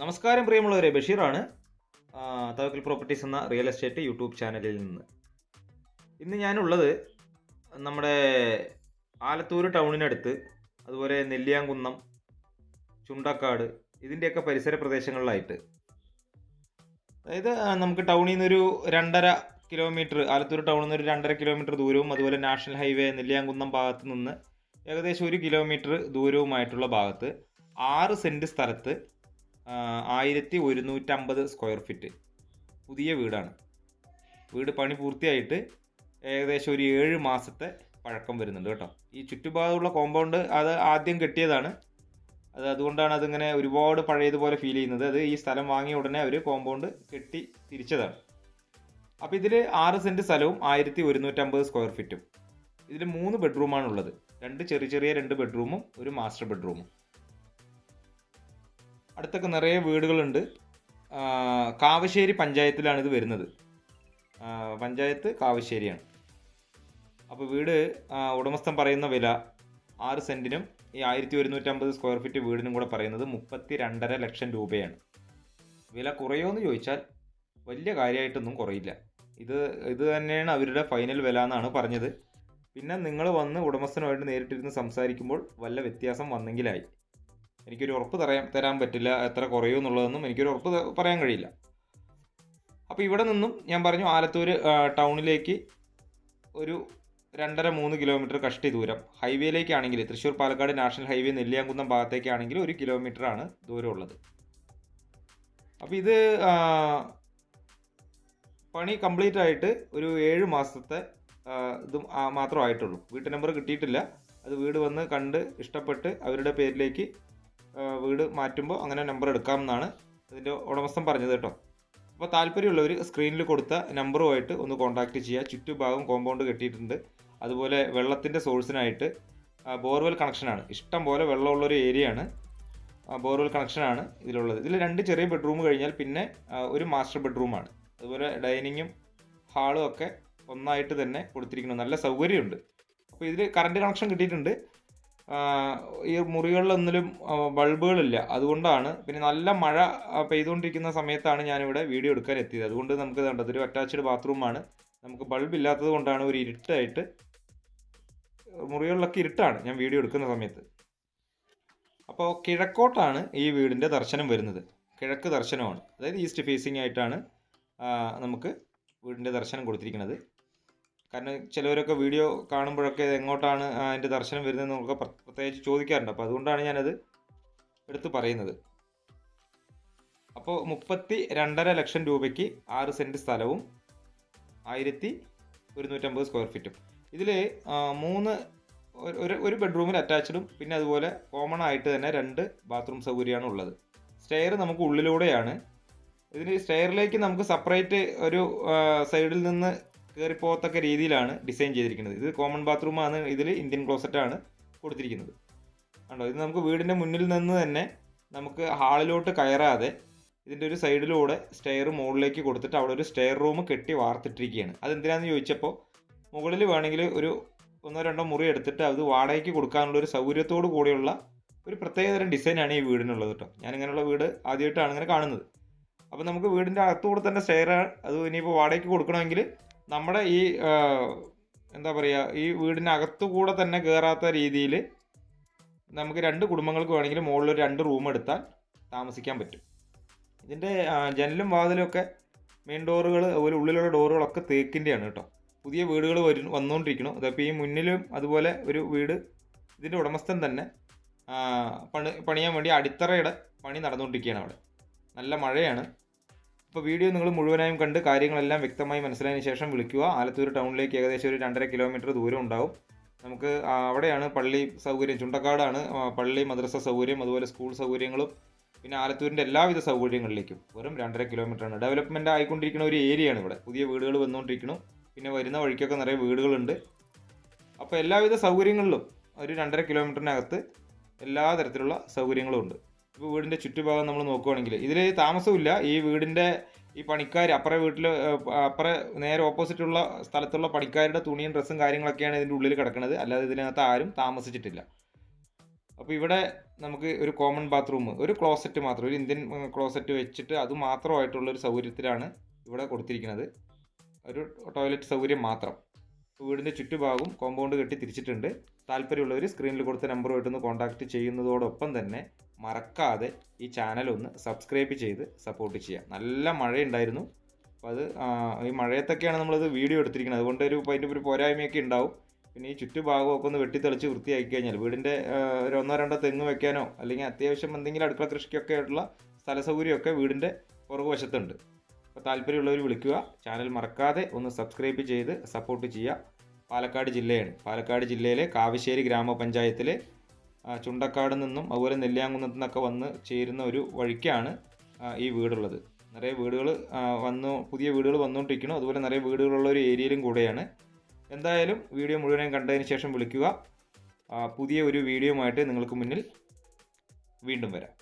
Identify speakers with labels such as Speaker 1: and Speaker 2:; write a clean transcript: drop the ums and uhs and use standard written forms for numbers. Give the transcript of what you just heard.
Speaker 1: നമസ്കാരം പ്രിയമുള്ളവരെ, ബഷീറാണ്. തവക്കൽ പ്രോപ്പർട്ടീസ് എന്ന റിയൽ എസ്റ്റേറ്റ് യൂട്യൂബ് ചാനലിൽ നിന്ന്. ഇന്ന് ഞാനുള്ളത് നമ്മുടെ ആലത്തൂർ ടൗണിനടുത്ത്, അതുപോലെ നെല്ലിയാംകുന്നം, ചുണ്ടക്കാട്, ഇതിൻ്റെയൊക്കെ പരിസര പ്രദേശങ്ങളിലായിട്ട്. അതായത് നമുക്ക് ടൗണിൽ നിന്നൊരു 2.5 കിലോമീറ്റർ, ആലത്തൂർ ടൗണിൽ നിന്ന് ഒരു 2.5 കിലോമീറ്റർ ദൂരവും, അതുപോലെ നാഷണൽ ഹൈവേ നെല്ലിയാംകുന്നം ഭാഗത്ത് നിന്ന് ഏകദേശം 1 കിലോമീറ്റർ ദൂരവുമായിട്ടുള്ള ഭാഗത്ത് 6 സെൻറ്റ് സ്ഥലത്ത് 1150 സ്ക്വയർ ഫീറ്റ് പുതിയ വീടാണ്. വീട് പണി പൂർത്തിയായിട്ട് ഏകദേശം ഒരു 7 മാസത്തെ പഴക്കം വരുന്നുണ്ട് കേട്ടോ. ഈ ചുറ്റുഭാഗമുള്ള കോമ്പൗണ്ട് അത് ആദ്യം കെട്ടിയതാണ്. അതുകൊണ്ടാണ് അതിങ്ങനെ ഒരുപാട് പഴയതുപോലെ ഫീൽ ചെയ്യുന്നത്. അത് ഈ സ്ഥലം വാങ്ങിയ ഉടനെ അവർ കോമ്പൗണ്ട് കെട്ടി തിരിച്ചതാണ്. അപ്പോൾ ഇതിൽ 6 സെൻറ്റ് സ്ഥലവും 1150 സ്ക്വയർ ഫീറ്റും. ഇതിൽ 3 ബെഡ്റൂമാണുള്ളത്. 2 ചെറിയ 2 ബെഡ്റൂമും ഒരു മാസ്റ്റർ ബെഡ്റൂമും. അടുത്തൊക്കെ നിറയെ വീടുകളുണ്ട്. കാവശ്ശേരി പഞ്ചായത്തിലാണ് ഇത് വരുന്നത്. പഞ്ചായത്ത് കാവശ്ശേരിയാണ്. അപ്പോൾ വീട് ഉടമസ്ഥൻ പറയുന്ന വില 6 സെൻറ്റിനും ഈ 1150 സ്ക്വയർ ഫീറ്റ് വീടിനും കൂടെ പറയുന്നത് 32.5 ലക്ഷം രൂപയാണ്. വില കുറയുമെന്ന് ചോദിച്ചാൽ വലിയ കാര്യമായിട്ടൊന്നും കുറയില്ല. ഇത് തന്നെയാണ് അവരുടെ ഫൈനൽ വില എന്നാണ് പറഞ്ഞത്. പിന്നെ നിങ്ങൾ വന്ന് ഉടമസ്ഥനുമായിട്ട് നേരിട്ടിരുന്ന് സംസാരിക്കുമ്പോൾ വല്ല വ്യത്യാസം വന്നെങ്കിലായി. എനിക്കൊരു ഉറപ്പ് തരാൻ പറ്റില്ല എത്ര കുറയുമെന്നുള്ളതൊന്നും എനിക്കൊരു ഉറപ്പ് പറയാൻ കഴിയില്ല. അപ്പോൾ ഇവിടെ നിന്നും ഞാൻ പറഞ്ഞു, ആലത്തൂർ ടൗണിലേക്ക് ഒരു 2.5-3 കിലോമീറ്റർ കഷ്ടി ദൂരം. ഹൈവേയിലേക്കാണെങ്കിൽ തൃശ്ശൂർ പാലക്കാട് നാഷണൽ ഹൈവേ നെല്ലിയാംകുന്നം ഭാഗത്തേക്കാണെങ്കിൽ 1 കിലോമീറ്ററാണ് ദൂരമുള്ളത്. അപ്പോൾ ഇത് പണി കംപ്ലീറ്റ് ആയിട്ട് ഒരു 7 മാസത്തെ ഇത് മാത്രമായിട്ടുള്ളൂ. വീട്ടു നമ്പർ കിട്ടിയിട്ടില്ല. അത് വീട് വന്ന് കണ്ട് ഇഷ്ടപ്പെട്ട് അവരുടെ പേരിലേക്ക് വീട് മാറ്റുമ്പോൾ അങ്ങനെ നമ്പർ എടുക്കാമെന്നാണ് ഇതിൻ്റെ ഉടമസ്ഥൻ പറഞ്ഞത് കേട്ടോ. അപ്പോൾ താല്പര്യമുള്ളവർ സ്ക്രീനിൽ കൊടുത്ത നമ്പറുമായിട്ട് ഒന്ന് കോൺടാക്റ്റ് ചെയ്യുക. ചുറ്റുഭാഗം കോമ്പൗണ്ട് കെട്ടിയിട്ടുണ്ട്. അതുപോലെ വെള്ളത്തിൻ്റെ സോഴ്സിനായിട്ട് ബോർവെൽ കണക്ഷനാണ്. ഇഷ്ടം പോലെ വെള്ളമുള്ളൊരു ഏരിയയാണ്. ബോർവെൽ കണക്ഷനാണ് ഇതിലുള്ളത്. ഇതിൽ 2 ചെറിയ ബെഡ്റൂം കഴിഞ്ഞാൽ പിന്നെ ഒരു മാസ്റ്റർ ബെഡ്റൂമാണ്. അതുപോലെ ഡൈനിങ്ങും ഹാളും ഒക്കെ ഒന്നായിട്ട് തന്നെ കൊടുത്തിരിക്കുന്നു. നല്ല സൗകര്യമുണ്ട്. അപ്പോൾ ഇതിൽ കറണ്ട് കണക്ഷൻ കിട്ടിയിട്ടുണ്ട്. ഈ മുറികളിലൊന്നിലും ബൾബുകളില്ല. അതുകൊണ്ടാണ്. പിന്നെ നല്ല മഴ പെയ്തുകൊണ്ടിരിക്കുന്ന സമയത്താണ് ഞാനിവിടെ വീഡിയോ എടുക്കാൻ എത്തിയത്. അതുകൊണ്ട് നമുക്ക് കണ്ടത് ഒരു അറ്റാച്ച്ഡ് ബാത്റൂമാണ്. നമുക്ക് ബൾബ് ഇല്ലാത്തത് കൊണ്ടാണ് ഒരു ഇരുട്ടായിട്ട്, മുറികളിലൊക്കെ ഇരുട്ടാണ് ഞാൻ വീഡിയോ എടുക്കുന്ന സമയത്ത്. അപ്പോൾ കിഴക്കോട്ടാണ് ഈ വീടിൻ്റെ ദർശനം വരുന്നത്. കിഴക്ക് ദർശനമാണ്. അതായത് ഈസ്റ്റ് ഫേസിംഗ് ആയിട്ടാണ് നമുക്ക് വീടിൻ്റെ ദർശനം കൊടുത്തിരിക്കുന്നത്. കാരണം ചിലവരൊക്കെ വീഡിയോ കാണുമ്പോഴൊക്കെ എങ്ങോട്ടാണ് അതിൻ്റെ ദർശനം വരുന്നതെന്ന് നമുക്ക് പ്രത്യേകിച്ച് ചോദിക്കാറുണ്ട്. അപ്പോൾ അതുകൊണ്ടാണ് ഞാനത് എടുത്ത് പറയുന്നത്. അപ്പോൾ 32.5 ലക്ഷം രൂപയ്ക്ക് 6 സെൻറ്റ് സ്ഥലവും 1150 സ്ക്വയർ ഫീറ്റും. ഇതിൽ 3 ബെഡ്റൂമിൽ അറ്റാച്ച്ഡും പിന്നെ അതുപോലെ കോമൺ ആയിട്ട് തന്നെ 2 ബാത്റൂം സൗകര്യമാണ് ഉള്ളത്. സ്റ്റെയർ നമുക്ക് ഉള്ളിലൂടെയാണ്. ഇതിന് സ്റ്റെയറിലേക്ക് നമുക്ക് സെപ്പറേറ്റ് ഒരു സൈഡിൽ നിന്ന് കയറിപ്പോകത്തക്ക രീതിയിലാണ് ഡിസൈൻ ചെയ്തിരിക്കുന്നത്. ഇത് കോമൺ ബാത്റൂമാണ്. ഇതിൽ ഇന്ത്യൻ ക്ലോസറ്റാണ് കൊടുത്തിരിക്കുന്നത്. കണ്ടോ, ഇത് നമുക്ക് വീടിൻ്റെ മുന്നിൽ നിന്ന് തന്നെ നമുക്ക് ഹാളിലോട്ട് കയറാതെ ഇതിൻ്റെ ഒരു സൈഡിലൂടെ സ്റ്റെയർ മുകളിലേക്ക് കൊടുത്തിട്ട് അവിടെ ഒരു സ്റ്റെയർ റൂം കെട്ടി വാർത്തിട്ടിരിക്കുകയാണ്. അതെന്തിനാണെന്ന് ചോദിച്ചപ്പോൾ മുകളിൽ വേണമെങ്കിൽ ഒരു 1-2 മുറി എടുത്തിട്ട് അത് വാടകയ്ക്ക് കൊടുക്കാനുള്ള ഒരു സൗകര്യത്തോടു കൂടിയുള്ള ഒരു പ്രത്യേകതരം ഡിസൈനാണ് ഈ വീടിനുള്ളത് കേട്ടോ. ഞാനിങ്ങനെയുള്ള വീട് ആദ്യമായിട്ടാണ് ഇങ്ങനെ കാണുന്നത്. അപ്പോൾ നമുക്ക് വീടിൻ്റെ അകത്തുകൂടെ തന്നെ സ്റ്റെയർ, അത് ഇനിയിപ്പോൾ വാടകയ്ക്ക് കൊടുക്കണമെങ്കിൽ നമ്മുടെ ഈ എന്താ പറയുക, ഈ വീടിനകത്തു കൂടെ തന്നെ കയറാത്ത രീതിയിൽ നമുക്ക് 2 കുടുംബങ്ങൾക്ക് വേണമെങ്കിൽ മുകളിൽ 2 റൂം എടുത്താൽ താമസിക്കാൻ പറ്റും. ഇതിൻ്റെ ജനലും വാതിലും ഒക്കെ മെയിൻ ഡോറുകൾ, അതുപോലെ ഉള്ളിലുള്ള ഡോറുകളൊക്കെ തേക്കിൻ്റെയാണ് കേട്ടോ. പുതിയ വീടുകൾ വന്നുകൊണ്ടിരിക്കണം. അതപ്പോൾ ഈ മുന്നിലും അതുപോലെ ഒരു വീട് ഇതിൻ്റെ ഉടമസ്ഥൻ തന്നെ പണിയാൻ വേണ്ടി അടിത്തറയുടെ പണി നടന്നുകൊണ്ടിരിക്കുകയാണ് അവിടെ. നല്ല മഴയാണ്. അപ്പോൾ വീഡിയോ നിങ്ങൾ മുഴുവനായും കണ്ട് കാര്യങ്ങളെല്ലാം വ്യക്തമായി മനസ്സിലായതിനു ശേഷം വിളിക്കുക. ആലത്തൂർ ടൗണിലേക്ക് ഏകദേശം ഒരു 2.5 കിലോമീറ്റർ ദൂരം ഉണ്ടാവും. നമുക്ക് അവിടെയാണ് പള്ളി സൗകര്യം. ചുണ്ടക്കാടാണ് പള്ളി, മദ്രസ സൗകര്യം, അതുപോലെ സ്കൂൾ സൗകര്യങ്ങളും പിന്നെ ആലത്തൂരിൻ്റെ എല്ലാവിധ സൗകര്യങ്ങളിലേക്കും വെറും 2.5 കിലോമീറ്ററാണ്. ഡെവലപ്മെൻറ്റ് ആയിക്കൊണ്ടിരിക്കുന്ന ഒരു ഏരിയയാണ് ഇവിടെ. പുതിയ വീടുകൾ വന്നുകൊണ്ടിരിക്കുന്നു. പിന്നെ വരുന്ന വഴിക്കൊക്കെ നിറയെ വീടുകളുണ്ട്. അപ്പോൾ എല്ലാവിധ സൗകര്യങ്ങളിലും ഒരു 2.5 കിലോമീറ്ററിനകത്ത് എല്ലാ തരത്തിലുള്ള സൗകര്യങ്ങളും ഉണ്ട്. ഇപ്പോൾ വീടിൻ്റെ ചുറ്റുഭാഗം നമ്മൾ നോക്കുകയാണെങ്കിൽ ഇതിൽ താമസമില്ല. ഈ വീടിൻ്റെ ഈ പണിക്കാർ അപ്പുറം നേരെ ഓപ്പോസിറ്റുള്ള സ്ഥലത്തുള്ള പണിക്കാരുടെ തുണിയും ഡ്രസ്സും കാര്യങ്ങളൊക്കെയാണ് ഇതിൻ്റെ ഉള്ളിൽ കിടക്കുന്നത്. അല്ലാതെ ഇതിനകത്ത് ആരും താമസിച്ചിട്ടില്ല. അപ്പോൾ ഇവിടെ നമുക്ക് ഒരു കോമൺ ബാത്റൂം, ഒരു ക്ലോസറ്റ് മാത്രം, ഒരു ഇന്ത്യൻ ക്ലോസറ്റ് വെച്ചിട്ട് അത് മാത്രമായിട്ടുള്ളൊരു സൗകര്യത്തിലാണ് ഇവിടെ കൊടുത്തിരിക്കുന്നത്. ഒരു ടോയ്ലറ്റ് സൗകര്യം മാത്രം. വീടിൻ്റെ ചുറ്റുഭാഗവും കോമ്പൗണ്ട് കെട്ടി തിരിച്ചിട്ടുണ്ട്. താല്പര്യമുള്ളവർ സ്ക്രീനിൽ കൊടുത്ത നമ്പറുമായിട്ടൊന്ന് കോൺടാക്റ്റ് ചെയ്യുന്നതോടൊപ്പം തന്നെ മറക്കാതെ ഈ ചാനൽ ഒന്ന് സബ്സ്ക്രൈബ് ചെയ്ത് സപ്പോർട്ട് ചെയ്യുക. നല്ല മഴയുണ്ടായിരുന്നു. അപ്പോൾ അത് ഈ മഴയത്തൊക്കെയാണ് നമ്മളത് വീഡിയോ എടുത്തിരിക്കുന്നത്. അതുകൊണ്ട് അതിൻ്റെ ഒരു പോരായ്മയൊക്കെ ഉണ്ടാവും. പിന്നെ ഈ ചുറ്റുഭാഗമൊക്കെ ഒന്ന് വെട്ടിത്തെളിച്ച് വൃത്തിയാക്കി കഴിഞ്ഞാൽ വീടിൻ്റെ ഒരു 1-2 തെങ്ങ് വെക്കാനോ അല്ലെങ്കിൽ അത്യാവശ്യം എന്തെങ്കിലും അടുക്കള കൃഷിക്കൊക്കെ ആയിട്ടുള്ള സ്ഥല സൗകര്യമൊക്കെ വീടിൻ്റെ പുറകുവശത്തുണ്ട്. അപ്പോൾ താല്പര്യമുള്ളവർ വിളിക്കുക. ചാനൽ മറക്കാതെ ഒന്ന് സബ്സ്ക്രൈബ് ചെയ്ത് സപ്പോർട്ട് ചെയ്യുക. പാലക്കാട് ജില്ലയാണ്. പാലക്കാട് ജില്ലയിലെ കാവശ്ശേരി ഗ്രാമപഞ്ചായത്തിലെ ചുണ്ടക്കാട് നിന്നും അതുപോലെ നെല്ലിയാങ്കുന്നത്തു നിന്നൊക്കെ വന്ന് ചേരുന്ന ഒരു വഴിക്കാണ് ഈ വീടുള്ളത്. നിറയെ വീടുകൾ പുതിയ വീടുകൾ വന്നുകൊണ്ടിരിക്കുന്നു. അതുപോലെ നിറയെ വീടുകളുള്ള ഒരു ഏരിയയിലും കൂടെയാണ്. എന്തായാലും വീഡിയോ മുഴുവനും കണ്ടതിന് ശേഷം വിളിക്കുക. പുതിയ ഒരു വീഡിയോയുമായിട്ട് നിങ്ങൾക്ക് മുന്നിൽ വീണ്ടും വരാം.